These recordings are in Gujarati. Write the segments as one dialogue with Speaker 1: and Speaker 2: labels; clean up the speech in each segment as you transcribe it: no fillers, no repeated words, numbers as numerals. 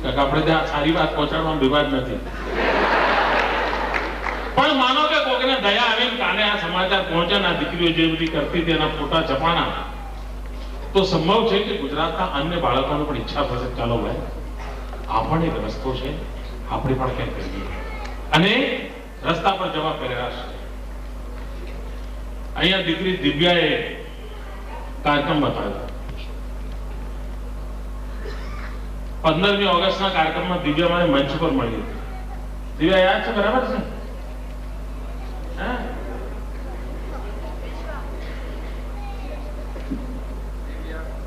Speaker 1: આપણે ત્યાં સારી વાત પહોંચાડવાનો વિવાદ નથી, પણ માનો કે કોકને દયા આવીને કાલે આ સમાચાર પહોંચ્યા, આ દીકરીઓ જે બધી કરતી તેના ફોટા છપાણા, તો સંભવ છે કે ગુજરાતના અન્ય બાળકોને પણ ઈચ્છા થશે ચાલો ભાઈ આ પણ એક રસ્તો છે, આપણે પણ કંઈક કરીએ અને રસ્તા પર જવા પ્રેરાશ. અહીંયા દીકરી દિવ્યાએ કાર્યક્રમ બતાવ્યો. 15મી ઓગસ્ટના કાર્યક્રમમાં દિવ્યા મને મંચ પર મળી હતી. દિવ્યા યાદ છે? બરાબર છે?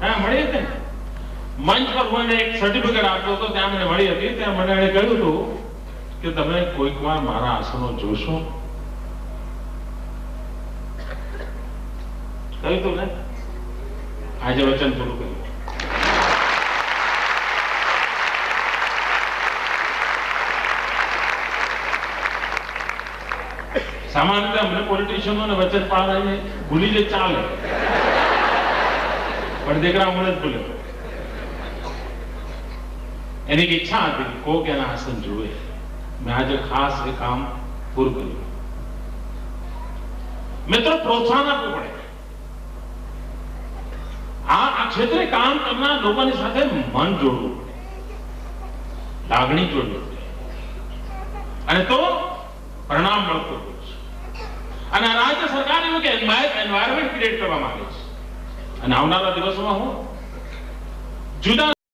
Speaker 1: હા મળી હતી. મંચ પર મને એક સર્ટિફિકેટ આપ્યો હતો, ત્યાં મને મળી હતી. ત્યાં મને એણે કહ્યું હતું કે તમે કોઈક વાર મારા આસનો જોશો. કહ્યું તું ને, આજે વચન પૂરું કર્યું. સામાન્ય રીતે અમને પોલિટિશિયનો ને વચન પાળવાને ભૂલી જ ચાલે, પણ દીકરા હમણાં જ ભૂલ્યો. એની ઈચ્છા હતી કોક એના આસન જોવે. મેં આજે ખાસ એ કામ પૂરું કર્યું. મિત્રો, પ્રોત્સાહન આપવું પડે. આ ક્ષેત્રે કામ કરનાર લોકોની સાથે મન જોડવું પડે, લાગણી જોડવી પડે, અને તો પરિણામ મળતું હોય છે. અને રાજ્ય સરકાર એવું કે એન્વાયરમેન્ટ ક્રિએટ કરવા માંગે છે, અને આવનારા દિવસોમાં હું જુદા